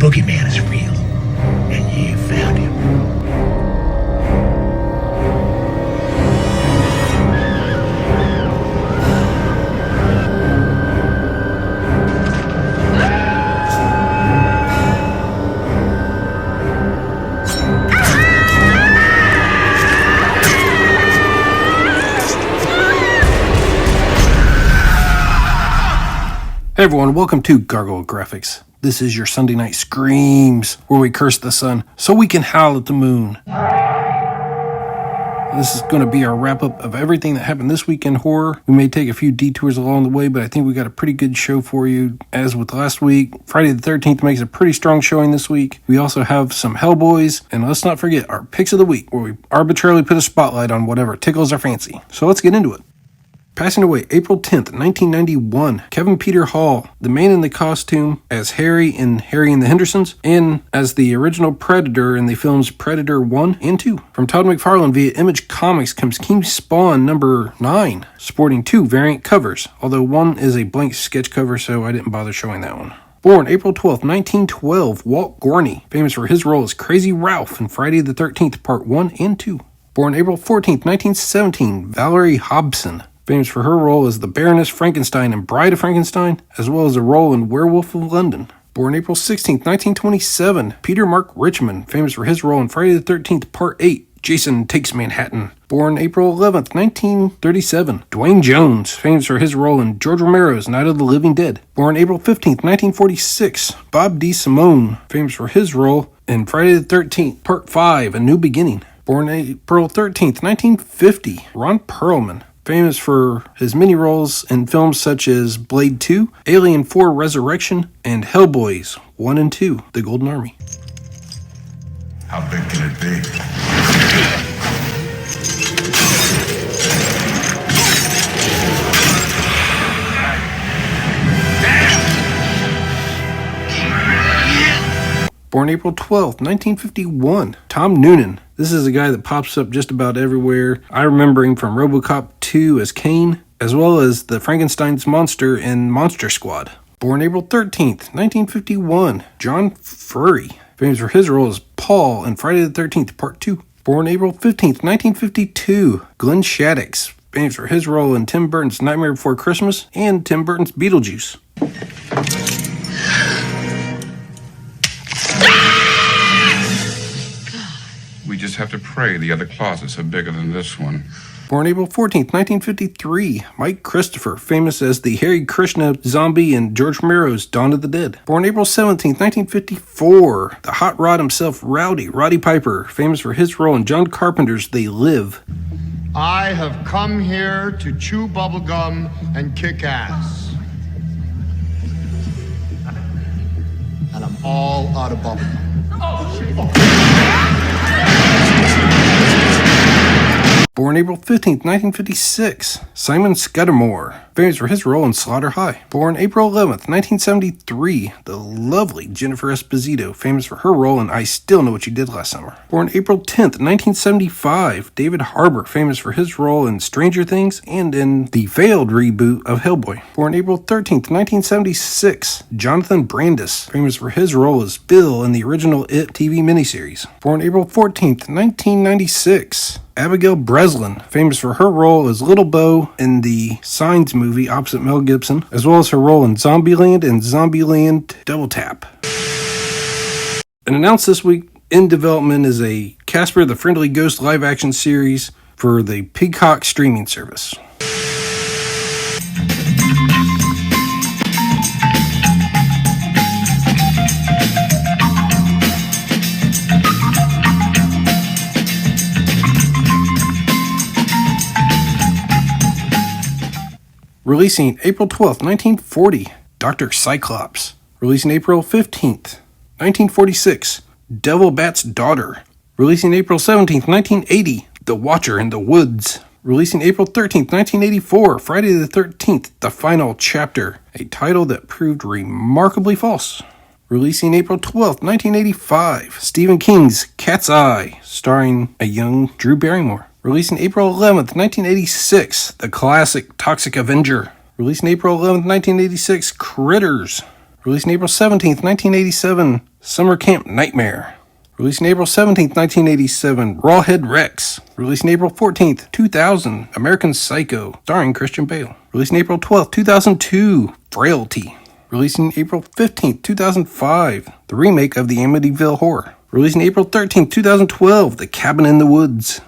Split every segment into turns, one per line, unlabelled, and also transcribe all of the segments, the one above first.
boogeyman is real, and you found him.
Hey everyone, welcome to Gargoyle Graphics. This is your Sunday night screams, where we curse the sun so we can howl at the moon. This is going to be our wrap-up of everything that happened this week in horror. We may take a few detours along the way, but I think we got a pretty good show for you. As with last week, Friday the 13th makes a pretty strong showing this week. We also have some Hellboys, and let's not forget our picks of the week, where we arbitrarily put a spotlight on whatever tickles our fancy. So let's get into it. Passing away April 10th, 1991, Kevin Peter Hall, the man in the costume as Harry in Harry and the Hendersons, and as the original Predator in the films Predator 1 and 2. From Todd McFarlane via Image Comics comes King Spawn number 9, sporting 2 variant covers, although one is a blank sketch cover, so I didn't bother showing that one. Born April 12th, 1912, Walt Gorney, famous for his role as Crazy Ralph in Friday the 13th, Part 1 and 2. Born April 14th, 1917, Valerie Hobson, famous for her role as the Baroness Frankenstein in Bride of Frankenstein, as well as a role in Werewolf of London. Born April 16, 1927, Peter Mark Richmond, famous for his role in Friday the 13th, Part 8, Jason Takes Manhattan. Born April 11th, 1937, Dwayne Jones, famous for his role in George Romero's Night of the Living Dead. Born April 15th, 1946, Bob DeSimone, famous for his role in Friday the 13th, Part 5, A New Beginning. Born April 13th, 1950, Ron Perlman, famous for his many roles in films such as Blade 2, Alien 4 Resurrection, and Hellboys 1 and 2, The Golden Army.
How big can it be?
Born April 12th, 1951, Tom Noonan. This is a guy that pops up just about everywhere. I remember him from RoboCop 2 as Kane, as well as the Frankenstein's monster in Monster Squad. Born April 13th, 1951, John Furry, famous for his role as Paul in Friday the 13th, Part 2. Born April 15th, 1952, Glenn Shaddix, famous for his role in Tim Burton's Nightmare Before Christmas and Tim Burton's Beetlejuice.
We just have to pray the other closets are bigger than this one.
Born April 14th, 1953, Mike Christopher, famous as the Hare Krishna zombie in George Romero's Dawn of the Dead. Born April 17th, 1954, the hot rod himself, Roddy Piper, famous for his role in John Carpenter's They Live.
I have come here to chew bubblegum and kick ass. And I'm all out of bubblegum.
Born April 15th, 1956, Simon Scudamore, famous for his role in Slaughter High. Born April 11th, 1973, the lovely Jennifer Esposito, famous for her role in I Still Know What You Did Last Summer. Born April 10th, 1975, David Harbour, famous for his role in Stranger Things and in the failed reboot of Hellboy. Born April 13th, 1976, Jonathan Brandis, famous for his role as Bill in the original It TV miniseries. Born April 14th, 1996, Abigail Breslin, famous for her role as Little Bo in the Signs movie opposite Mel Gibson, as well as her role in Zombieland and Zombieland Double Tap. And announced this week in development is a Casper the Friendly Ghost live-action series for the Peacock streaming service. Releasing April 12th, 1940, Dr. Cyclops. Releasing April 15th, 1946, Devil Bat's Daughter. Releasing April 17th, 1980, The Watcher in the Woods. Releasing April 13th, 1984, Friday the 13th, The Final Chapter, a title that proved remarkably false. Releasing April 12th, 1985, Stephen King's Cat's Eye, starring a young Drew Barrymore. Releasing April 11th, 1986, the classic Toxic Avenger. Releasing April 11th, 1986, Critters. Releasing April 17th, 1987, Summer Camp Nightmare. Releasing April 17th, 1987, Rawhead Rex. Releasing April 14th, 2000, American Psycho, starring Christian Bale. Releasing April 12th, 2002, Frailty. Releasing April 15th, 2005, the remake of the Amityville Horror. Releasing April 13th, 2012, The Cabin in the Woods.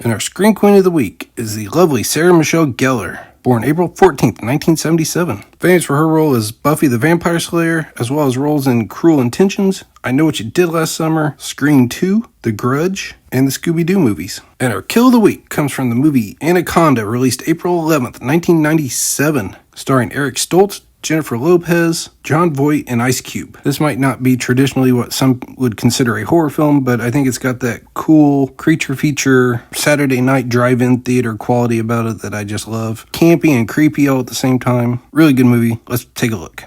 And our Screen Queen of the Week is the lovely Sarah Michelle Gellar, born April 14th, 1977. Famous for her role as Buffy the Vampire Slayer, as well as roles in Cruel Intentions, I Know What You Did Last Summer, Scream 2, The Grudge, and the Scooby-Doo movies. And our Kill of the Week comes from the movie Anaconda, released April 11th, 1997, starring Eric Stoltz, Jennifer Lopez, John Voight, and Ice Cube. This might not be traditionally what some would consider a horror film, but I think it's got that cool creature feature, Saturday night drive-in theater quality about it that I just love. Campy and creepy all at the same time. Really good movie. Let's take a look.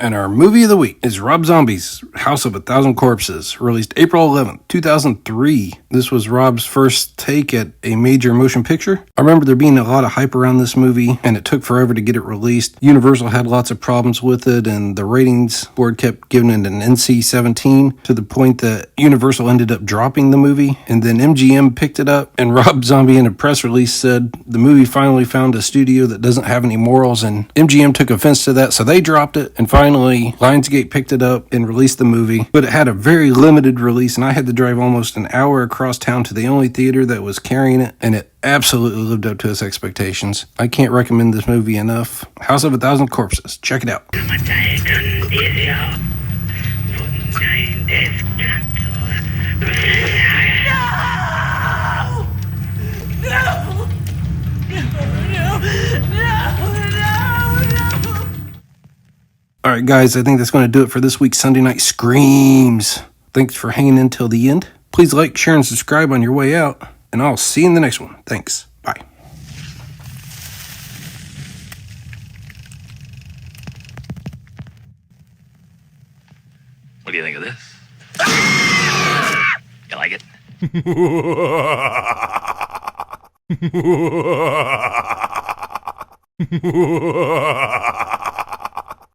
And our movie of the week is Rob Zombie's House of a Thousand Corpses, released April 11th, 2003. This was Rob's first take at a major motion picture. I remember there being a lot of hype around this movie, and it took forever to get it released. Universal had lots of problems with it, and the ratings board kept giving it an NC-17 to the point that Universal ended up dropping the movie, and then MGM picked it up, and Rob Zombie in a press release said the movie finally found a studio that doesn't have any morals, and MGM took offense to that, so they dropped it, and finally Lionsgate picked it up and released the movie, but it had a very limited release, and I had to drive almost an hour across town to the only theater that was carrying it, and it absolutely lived up to its expectations. I can't recommend this movie enough. House of a Thousand Corpses. Check it out. Alright guys, I think that's going to do it for this week's Sunday Night Screams. Thanks for hanging in till the end. Please like, share, and subscribe on your way out, and I'll see you in the next one. Thanks. Bye.
What do you think of this? You like it?